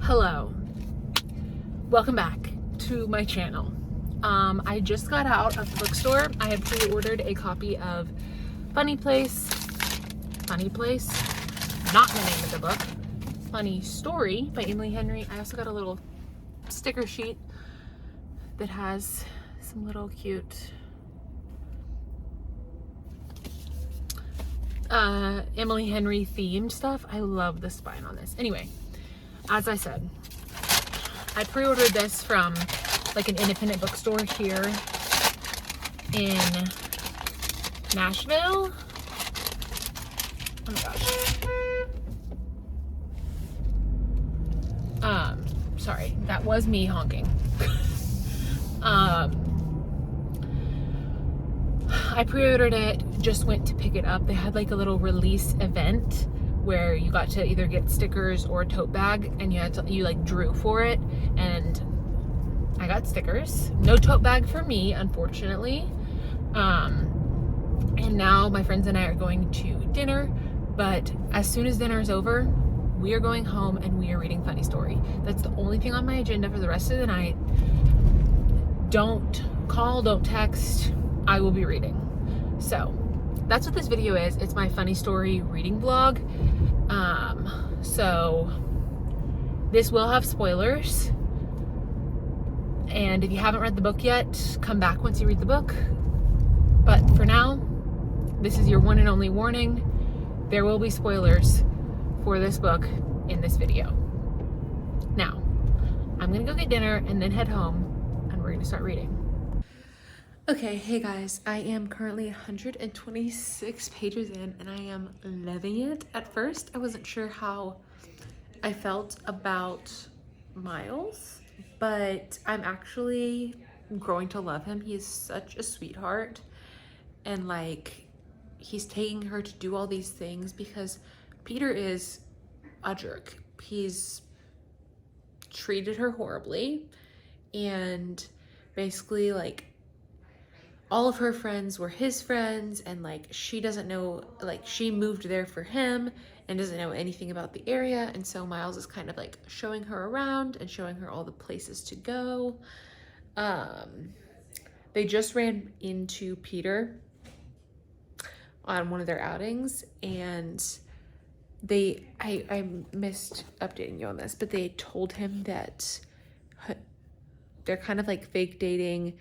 Hello, welcome back to my channel. I just got out of the bookstore. I had pre-ordered a copy of Funny Place, not the name of the book, Funny Story by Emily Henry. I also got a little sticker sheet that has some little cute Emily Henry themed stuff. I love the spine on this. Anyway, as I said, I pre-ordered this from like an independent bookstore here in Nashville. Oh my gosh. Sorry, that was me honking. I pre-ordered it, just went to pick it up. They had like a little release event where you got to either get stickers or a tote bag, and you like drew for it, and I got stickers. No tote bag for me, unfortunately. And now my friends and I are going to dinner, but as soon as dinner is over, we are going home and we are reading Funny Story. That's the only thing on my agenda for the rest of the night. Don't call, don't text, I will be reading. So that's what this video is. It's my Funny Story reading vlog. So this will have spoilers, and if you haven't read the book yet, come back once you read the book. But for now, this is your one and only warning. There will be spoilers for this book in this video. Now, I'm gonna go get dinner and then head home, and we're gonna start reading. Okay, hey guys, I am currently 126 pages in and I am loving it. At first, I wasn't sure how I felt about Miles, but I'm actually growing to love him. He is such a sweetheart, and like, he's taking her to do all these things because Peter is a jerk. He's treated her horribly, and basically like all of her friends were his friends, and like she doesn't know, like she moved there for him and doesn't know anything about the area, and so Miles is kind of like showing her around and showing her all the places to go. They just ran into Peter on one of their outings, and I missed updating you on this, but they told him that they're kind of like fake dating,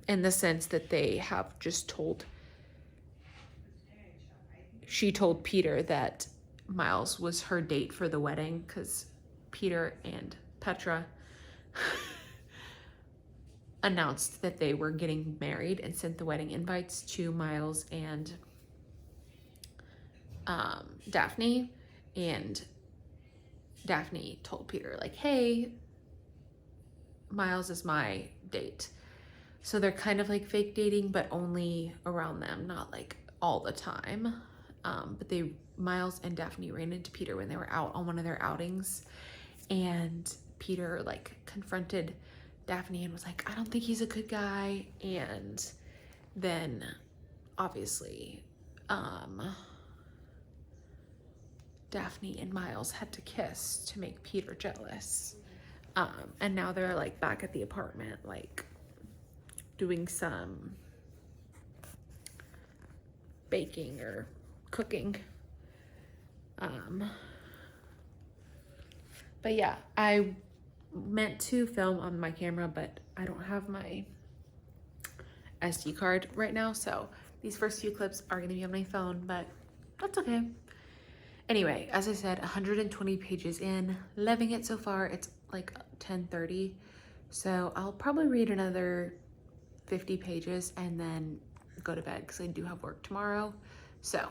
in the sense that they have just she told Peter that Miles was her date for the wedding, because Peter and Petra announced that they were getting married and sent the wedding invites to Miles and Daphne, and Daphne told Peter like, hey, Miles is my date. So they're kind of like fake dating, but only around them, not like all the time. But Miles and Daphne ran into Peter when they were out on one of their outings, and Peter like confronted Daphne and was like, I don't think he's a good guy. And then obviously Daphne and Miles had to kiss to make Peter jealous. And now they're like back at the apartment, like doing some baking or cooking. But yeah, I meant to film on my camera, but I don't have my SD card right now, so these first few clips are gonna be on my phone, but that's okay. Anyway, as I said, 120 pages in, loving it so far. It's like 10:30, so I'll probably read another 50 pages and then go to bed because I do have work tomorrow. So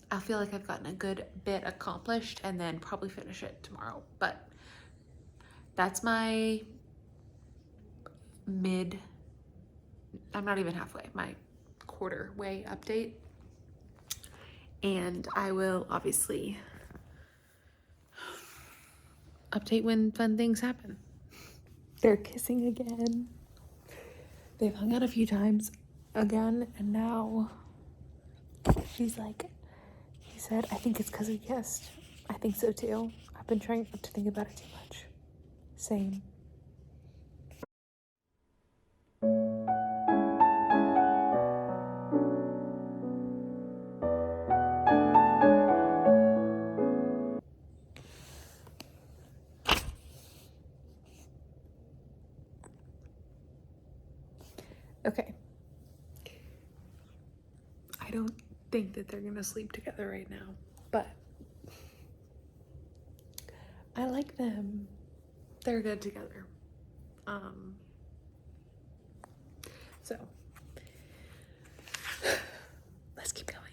I feel like I've gotten a good bit accomplished, and then probably finish it tomorrow. But that's my I'm not even halfway, my quarter way update. And I will obviously update when fun things happen. They're kissing again. They've hung out a few times again, and now she's like, he said, I think it's because we kissed. I think so too. I've been trying not to think about it too much. Same. Okay. I don't think that they're gonna sleep together right now, but I like them. They're good together. So let's keep going.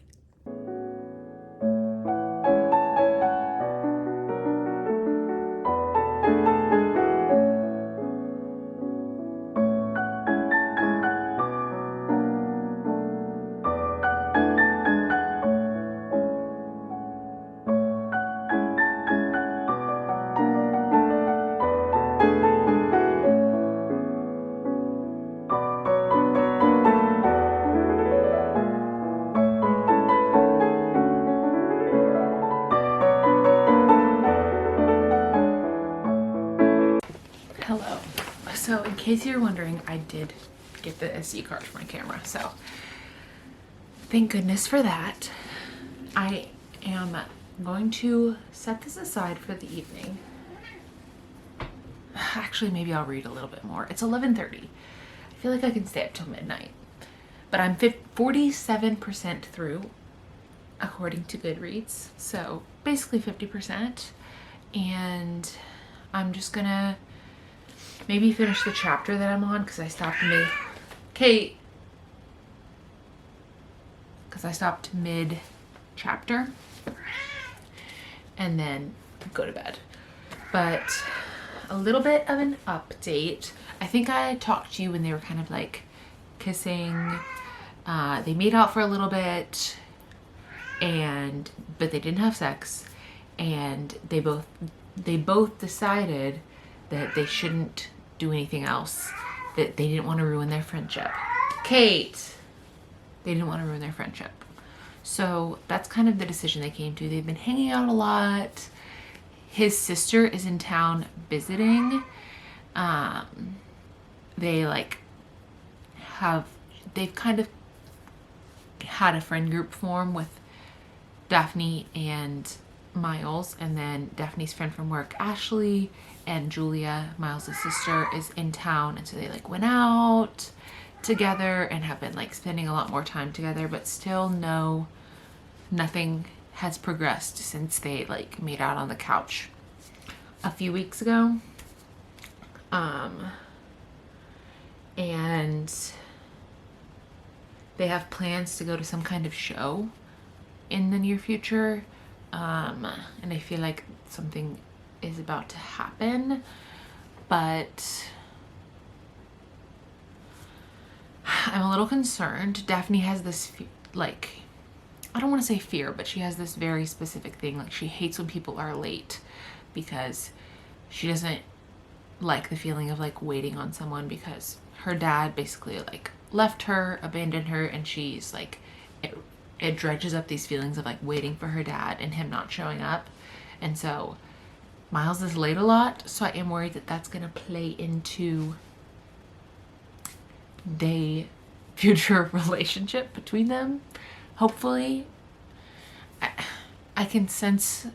Hello. So in case you're wondering, I did get the SD card for my camera, so thank goodness for that. I am going to set this aside for the evening. Actually, maybe I'll read a little bit more. It's 11:30. I feel like I can stay up till midnight, but I'm 47% through according to Goodreads, so basically 50%, and I'm just gonna maybe finish the chapter that I'm on because I stopped mid chapter, and then go to bed. But a little bit of an update. I think I talked to you when they were kind of like kissing. They made out for a little bit, but they didn't have sex, and they both decided that they shouldn't do anything else, that they didn't want to ruin their friendship. Kate, they didn't want to ruin their friendship. So that's kind of the decision they came to. They've been hanging out a lot. His sister is in town visiting. They've kind of had a friend group form with Daphne and Miles, and then Daphne's friend from work, Ashley, and Julia, Miles' sister, is in town, and so they like went out together and have been like spending a lot more time together, but still nothing has progressed since they like made out on the couch a few weeks ago. And they have plans to go to some kind of show in the near future, and I feel like something is about to happen, but I'm a little concerned. Daphne has this like, I don't want to say fear, but she has this very specific thing. Like, she hates when people are late because she doesn't like the feeling of like waiting on someone, because her dad basically like left her, abandoned her, and she's like, it dredges up these feelings of like waiting for her dad and him not showing up. And so Miles is late a lot, so I am worried that that's gonna play into the future relationship between them. Hopefully. I can sense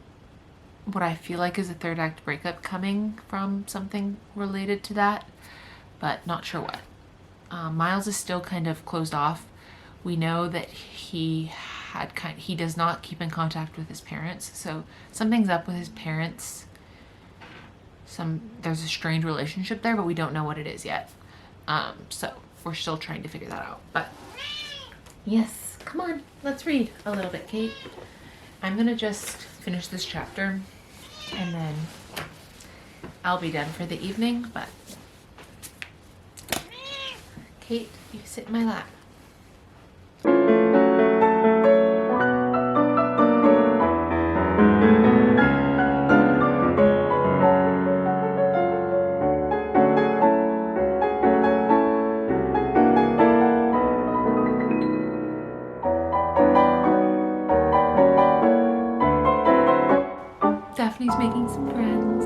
what I feel like is a third act breakup coming from something related to that, but not sure what. Miles is still kind of closed off. We know that he does not keep in contact with his parents, so something's up with his parents. There's a strained relationship there, but we don't know what it is yet. So we're still trying to figure that out. But yes, come on, let's read a little bit, Kate. I'm gonna just finish this chapter and then I'll be done for the evening. But Kate, you sit in my lap. Daphne's making some friends.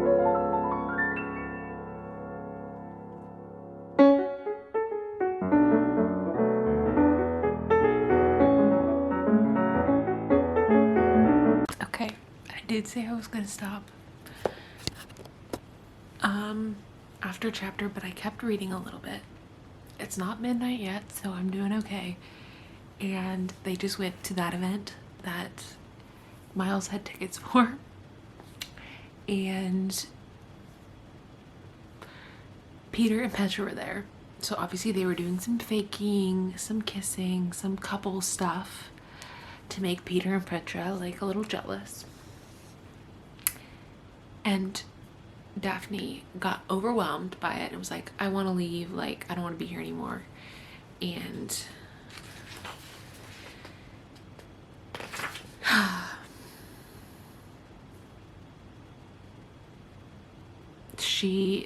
Okay, I did say I was gonna stop after chapter, but I kept reading a little bit. It's not midnight yet, so I'm doing okay. And they just went to that event that Miles had tickets for, and Peter and Petra were there. So obviously they were doing some faking, some kissing, some couple stuff to make Peter and Petra like a little jealous. And Daphne got overwhelmed by it and was like, I want to leave, like I don't want to be here anymore. And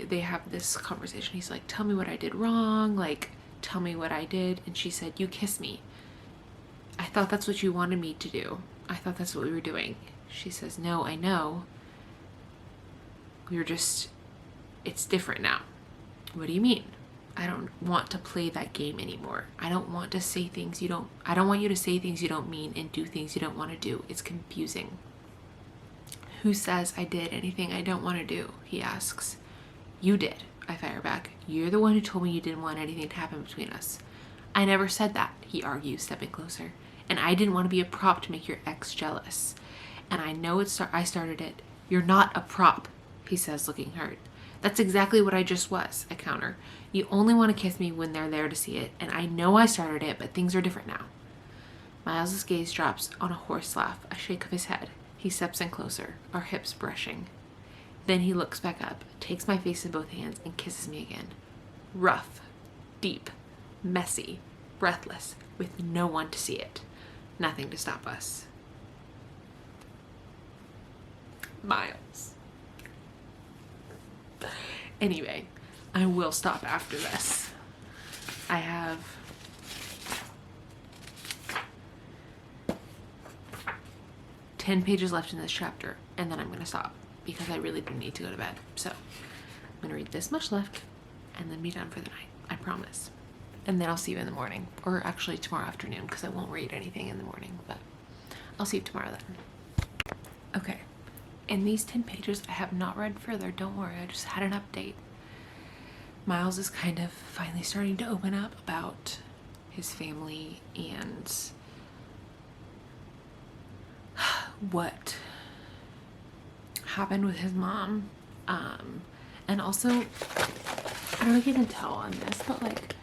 they have this conversation. He's like, tell me what I did wrong, like tell me what I did. And she said, you kissed me. I thought that's what you wanted me to do. I thought that's what we were doing. She says, no, I know. It's different now. What do you mean? I don't want to play that game anymore. I don't want to say things I don't want you to say things you don't mean and do things you don't want to do. It's confusing. Who says I did anything I don't want to do? He asks. You did, I fire back. You're the one who told me you didn't want anything to happen between us. I never said that, he argues, stepping closer. And I didn't want to be a prop to make your ex jealous. And I know I started it. You're not a prop, he says, looking hurt. That's exactly what I just was, I counter. You only want to kiss me when they're there to see it, and I know I started it, but things are different now. Miles's gaze drops on a hoarse laugh, a shake of his head. He steps in closer, our hips brushing. Then he looks back up, takes my face in both hands, and kisses me again. Rough, deep, messy, breathless, with no one to see it. Nothing to stop us. Miles. Anyway, I will stop after this. I have ten pages left in this chapter, and then I'm going to stop because I really do need to go to bed. So I'm going to read this much left and then be done for the night. I promise. And then I'll see you in the morning, or actually tomorrow afternoon, because I won't read anything in the morning, but I'll see you tomorrow then. Okay. In these 10 pages, I have not read further. Don't worry, I just had an update. Miles is kind of finally starting to open up about his family and what happened with his mom. And also, I don't know if you can tell on this, but like,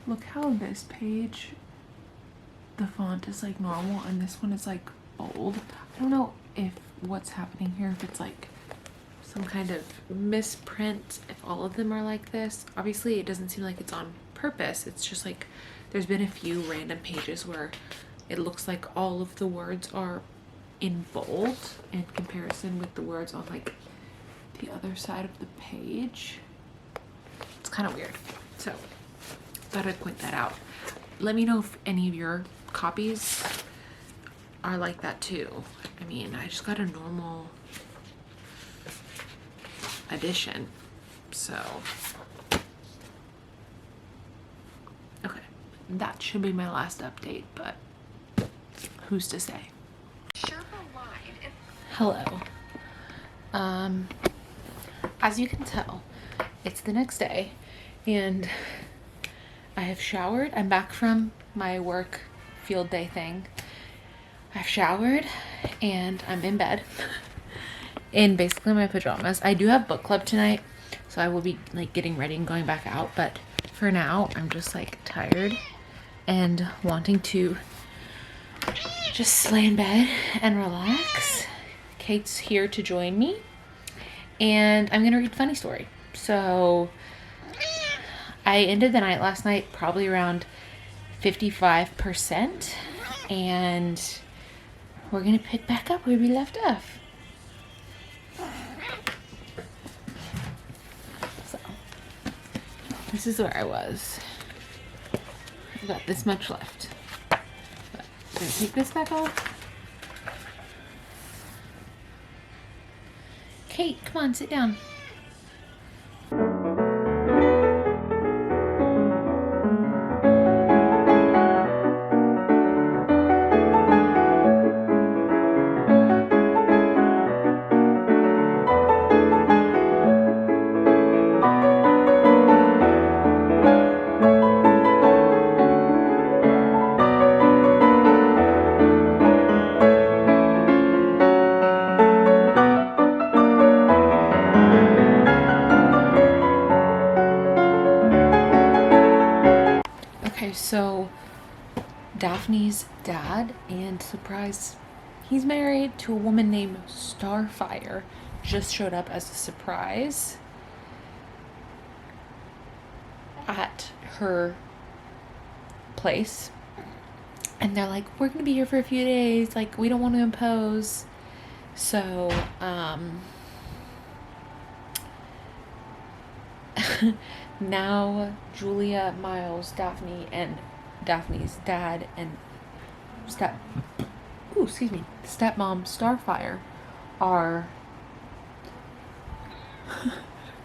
look how this page, the font is like normal and this one is like bold. I don't know if what's happening here, if it's like some kind of misprint, if all of them are like this. Obviously it doesn't seem like it's on purpose. It's just like there's been a few random pages where it looks like all of the words are in bold in comparison with the words on like the other side of the page. It's kind of weird, so thought I'd point that out. Let me know if any of your copies are like that too. I mean, I just got a normal edition, so okay, that should be my last update, but who's to say? Hello. As you can tell, it's the next day and I have showered. I'm back from my work field day thing. I've showered and I'm in bed in basically my pajamas. I do have book club tonight, so I will be like getting ready and going back out, but for now I'm just like tired and wanting to just lay in bed and relax. Kate's here to join me and I'm gonna read Funny Story. So I ended the night last night probably around 55%, and we're gonna pick back up where we left off. So this is where I was. I've got this much left. But I'm gonna take this back off. Kate, come on, sit down. Okay, so Daphne's dad, and surprise, he's married to a woman named Starfire, just showed up as a surprise at her place. And they're like, we're gonna be here for a few days, like we don't want to impose. So now Julia, Miles, Daphne, and Daphne's dad and stepmom Starfire are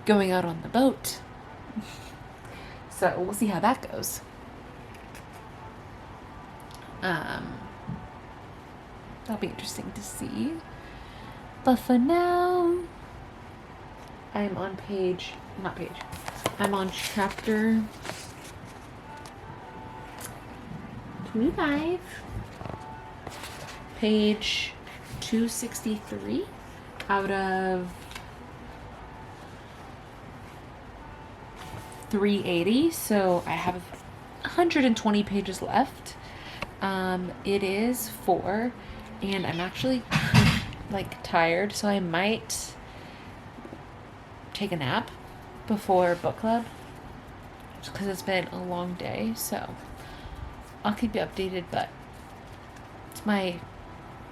going out on the boat. So we'll see how that goes. That'll be interesting to see. But for now, I'm on I'm on chapter 25, page 263 out of 380. So I have 120 pages left. It is 4, and I'm actually like tired, so I might take a nap before book club just because it's been a long day. So I'll keep you updated, but it's my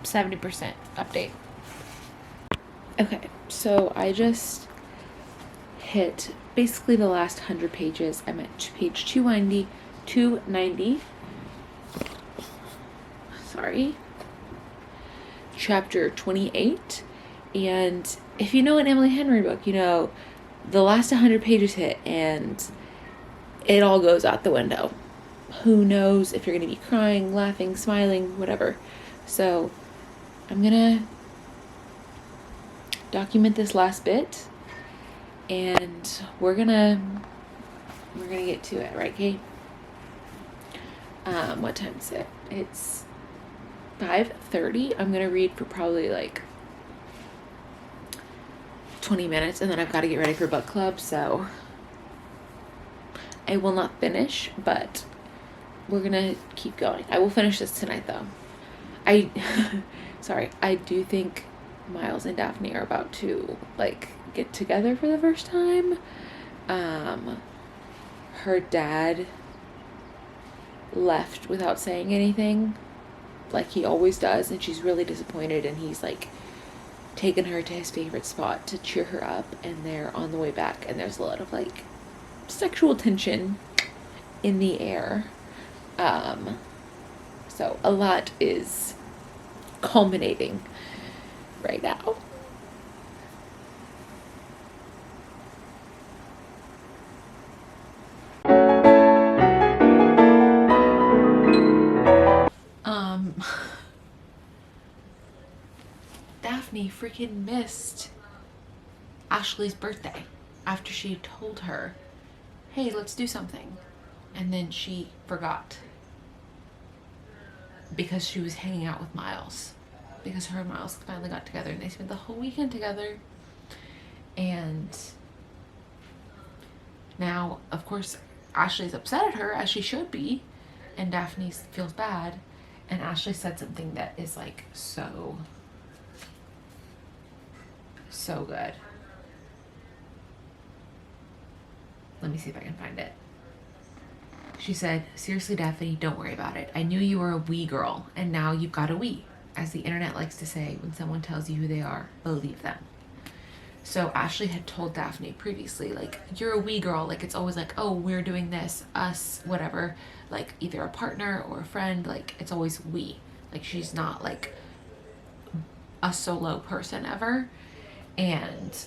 70% update. Okay, so I just hit basically the last 100 pages. I'm at page 290. Sorry. Chapter 28. And if you know an Emily Henry book, you know the last 100 pages hit and it all goes out the window. Who knows if you're going to be crying, laughing, smiling, whatever. So I'm going to document this last bit, and we're going to get to it, right, Kate? What time is it? It's 5:30. I'm going to read for probably like 20 minutes, and then I've got to get ready for book club, so I will not finish, but we're gonna keep going. I will finish this tonight, though. I do think Miles and Daphne are about to like get together for the first time. Her dad left without saying anything, like he always does, and she's really disappointed, and he's like taken her to his favorite spot to cheer her up, and they're on the way back, and there's a lot of like sexual tension in the air. So a lot is culminating right now. Daphne freaking missed Ashley's birthday after she told her, hey, let's do something. And then she forgot because she was hanging out with Miles, because her and Miles finally got together and they spent the whole weekend together. And now, of course, Ashley's upset at her, as she should be, and Daphne feels bad, and Ashley said something that is like so good. Let me see if I can find it. She said, seriously, Daphne, don't worry about it. I knew you were a wee girl, and now you've got a wee. As the internet likes to say, when someone tells you who they are, believe them. So Ashley had told Daphne previously, like, you're a wee girl. Like, it's always like, oh, we're doing this, us, whatever. Like, either a partner or a friend. Like, it's always we. Like, she's not, like, a solo person ever. And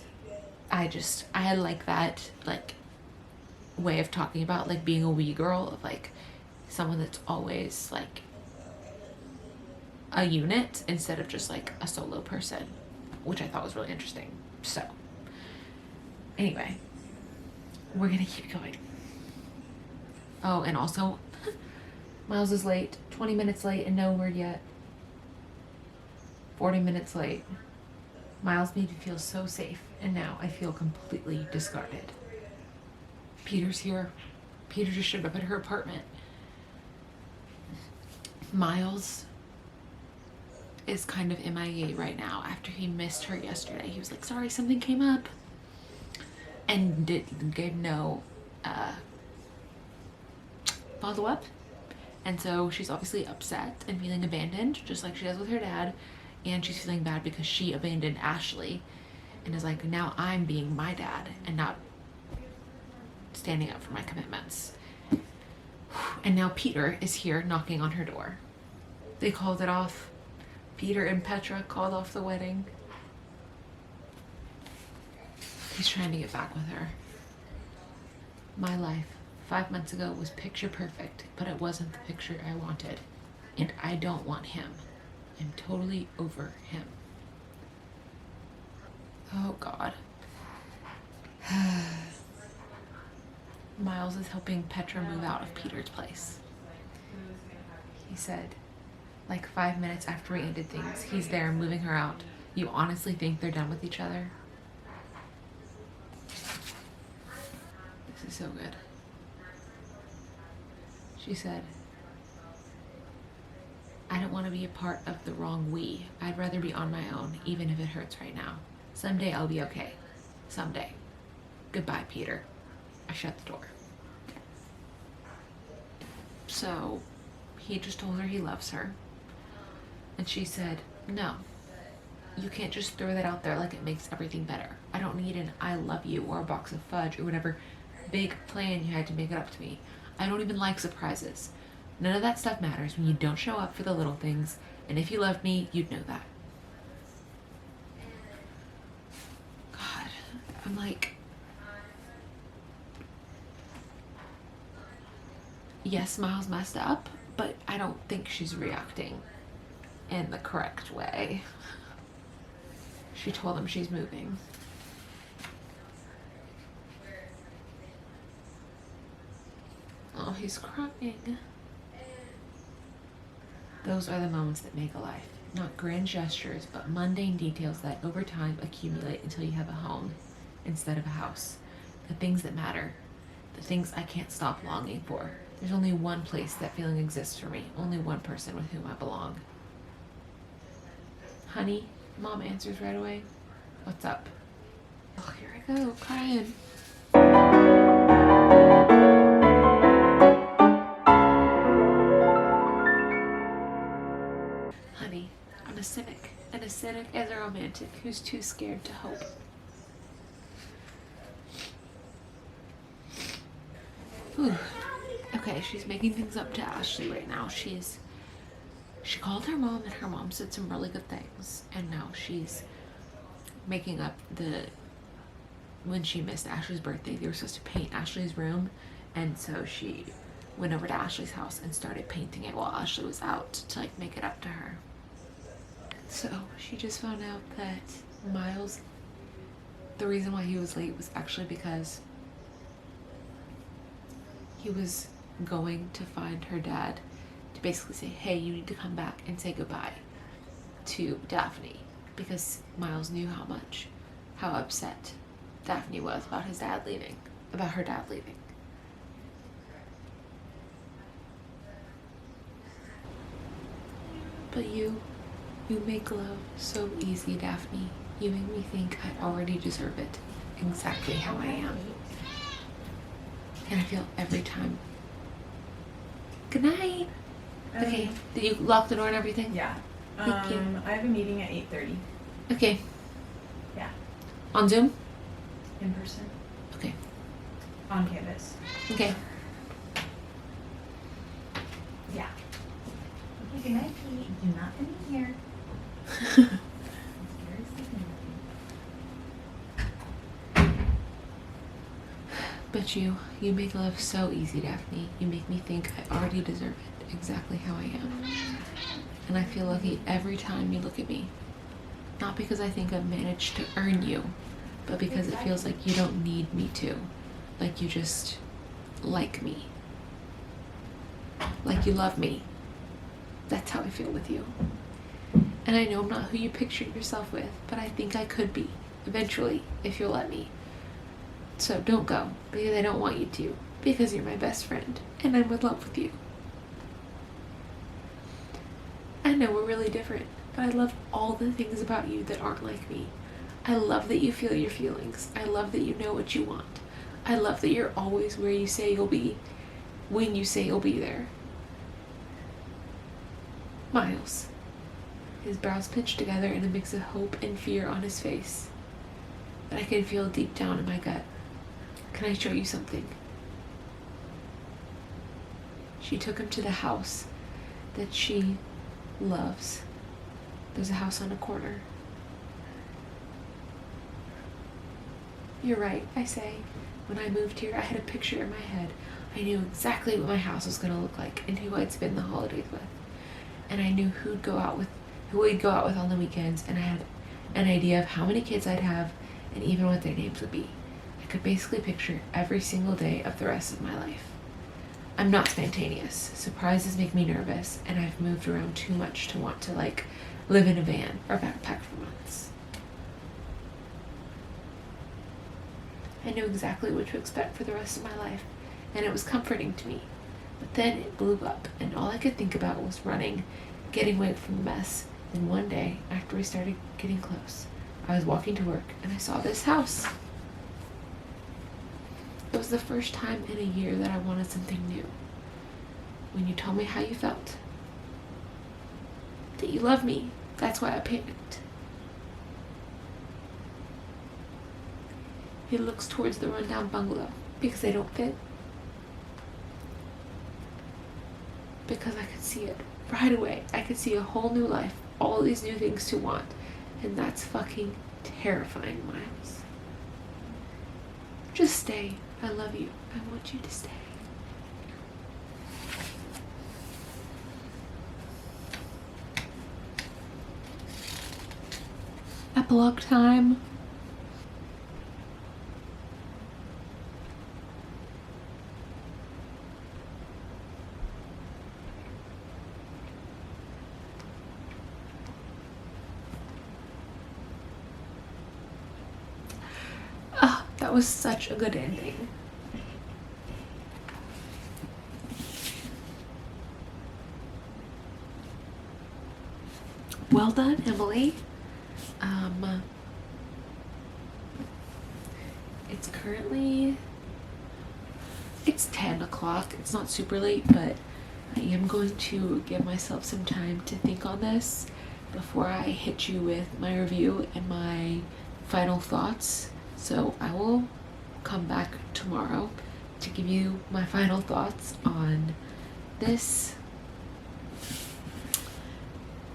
I like that, like, way of talking about, like, being a wee girl, of, like, someone that's always, like, a unit instead of just, like, a solo person, which I thought was really interesting. So, anyway, we're gonna keep going. Oh, and also, Miles is late, 20 minutes late and no word yet. 40 minutes late. Miles made me feel so safe, and now I feel completely discarded. Peter's here. Peter just showed up at her apartment. Miles is kind of MIA right now after he missed her yesterday. He was like, sorry, something came up. And gave no follow-up. And so she's obviously upset and feeling abandoned, just like she does with her dad. And she's feeling bad because she abandoned Ashley and is like, now I'm being my dad and not standing up for my commitments. And now Peter is here knocking on her door. They called it off. Peter and Petra called off the wedding. He's trying to get back with her. My life 5 months ago was picture perfect, but it wasn't the picture I wanted. And I don't want him. I'm totally over him. Oh God. Miles is helping Petra move out of Peter's place. He said, like 5 minutes after we ended things, he's there moving her out. You honestly think they're done with each other? This is so good. She said, I don't want to be a part of the wrong we. I'd rather be on my own, even if it hurts right now. Someday I'll be okay. Someday. Goodbye, Peter. I shut the door. So he just told her he loves her. And she said, no, you can't just throw that out there like it makes everything better. I don't need an I love you or a box of fudge or whatever big plan you had to make it up to me. I don't even like surprises. None of that stuff matters when you don't show up for the little things. And if you loved me, you'd know that. God, I'm like, yes, Miles messed up, but I don't think she's reacting in the correct way. She told him she's moving. Oh, he's crying. Those are the moments that make a life. Not grand gestures, but mundane details that over time accumulate until you have a home instead of a house. The things that matter. The things I can't stop longing for. There's only one place that feeling exists for me. Only one person with whom I belong. Honey, Mom answers right away. What's up? Oh, here I go, crying. Honey, I'm a cynic. And a cynic is a romantic who's too scared to hope. Whew. Okay, she's making things up to Ashley right now. She called her mom and her mom said some really good things. And now she's making up when she missed Ashley's birthday, they were supposed to paint Ashley's room. And so she went over to Ashley's house and started painting it while Ashley was out to like make it up to her. So she just found out that Miles, the reason why he was late was actually because he was going to find her dad to basically say, hey, you need to come back and say goodbye to Daphne, because Miles knew how upset Daphne was about her dad leaving. But you make love so easy, Daphne. You make me think I already deserve it exactly how I am. And I feel every time. Good night. Okay, did you lock the door and everything? Yeah. Thank you. I have a meeting at 8:30. Okay. Yeah. On Zoom? In person. Okay. On campus. Okay. Yeah. Okay, good night, Pete. Do not come in here. But you make love so easy, Daphne. You make me think I already deserve it exactly how I am. And I feel lucky every time you look at me. Not because I think I've managed to earn you, but because it feels like you don't need me to. Like you just like me. Like you love me. That's how I feel with you. And I know I'm not who you pictured yourself with, but I think I could be, eventually, if you'll let me. So don't go, because I don't want you to, because you're my best friend, and I'm in love with you. I know we're really different, but I love all the things about you that aren't like me. I love that you feel your feelings. I love that you know what you want. I love that you're always where you say you'll be, when you say you'll be there. Miles. His brows pinched together in a mix of hope and fear on his face. But I can feel deep down in my gut. Can I show you something? She took him to the house that she loves. There's a house on a corner. You're right, I say. When I moved here, I had a picture in my head. I knew exactly what my house was going to look like and who I'd spend the holidays with. And I knew who we'd go out with on the weekends, and I had an idea of how many kids I'd have and even what their names would be. I could basically picture every single day of the rest of my life. I'm not spontaneous. Surprises make me nervous, and I've moved around too much to want to live in a van or backpack for months. I knew exactly what to expect for the rest of my life, and it was comforting to me. But then it blew up, and all I could think about was running, getting away from the mess. Then one day, after we started getting close, I was walking to work, and I saw this house. It was the first time in a year that I wanted something new. When you told me how you felt, that you love me, that's why I panicked. He looks towards the rundown bungalow because they don't fit. Because I could see it right away. I could see a whole new life, all these new things to want, and that's fucking terrifying, Miles. Just stay. I love you. I want you to stay. Epilogue time. That was such a good ending. Well done, Emily. It's 10 o'clock. It's not super late, but I am going to give myself some time to think on this before I hit you with my review and my final thoughts. So I will come back tomorrow to give you my final thoughts on this.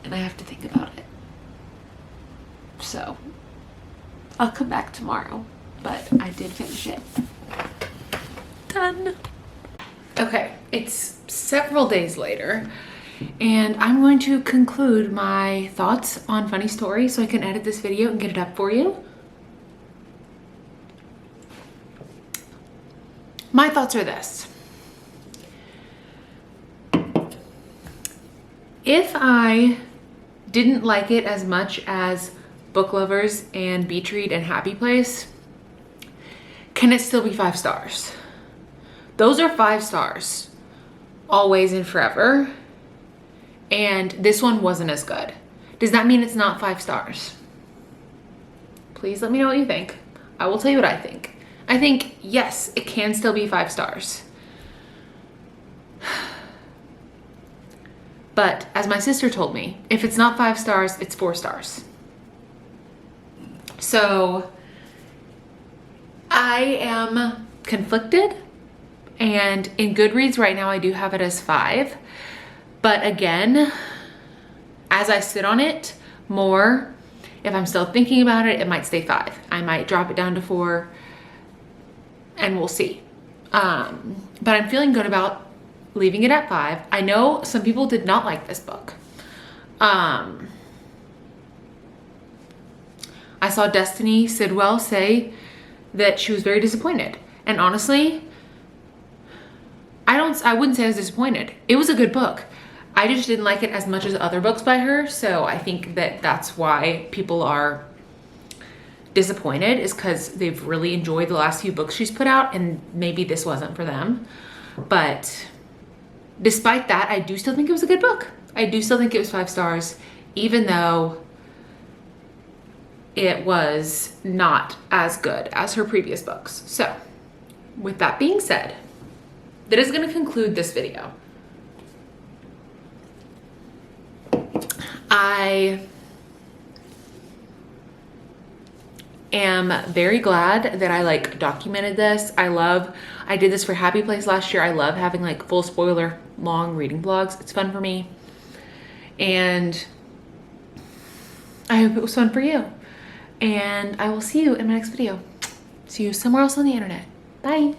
And I have to think about it. So I'll come back tomorrow, but I did finish it. Done. Okay, it's several days later, and I'm going to conclude my thoughts on Funny Story so I can edit this video and get it up for you. My thoughts are this. If I didn't like it as much as Book Lovers and Beach Read and Happy Place, can it still be 5 stars? Those are 5 stars, always and forever. And this one wasn't as good. Does that mean it's not 5 stars? Please let me know what you think. I will tell you what I think. I think, yes, it can still be 5 stars. But as my sister told me, if it's not 5 stars, it's 4 stars. So I am conflicted, and in Goodreads right now I do have it as 5. But again, as I sit on it more, if I'm still thinking about it, it might stay 5. I might drop it down to 4, and we'll see. But I'm feeling good about leaving it at 5. I know some people did not like this book. I saw Destiny Sidwell say that she was very disappointed. And honestly, I wouldn't say I was disappointed. It was a good book. I just didn't like it as much as other books by her. So I think that that's why people are disappointed, is because they've really enjoyed the last few books she's put out, and maybe this wasn't for them. But despite that, I do still think it was a good book. I do still think it was 5 stars, even though it was not as good as her previous books. So with that being said, that is going to conclude this video. I am very glad that I documented this. I did this for Happy Place last year. I love having full spoiler long reading vlogs. It's fun for me. And I hope it was fun for you. And I will see you in my next video. See you somewhere else on the internet. Bye.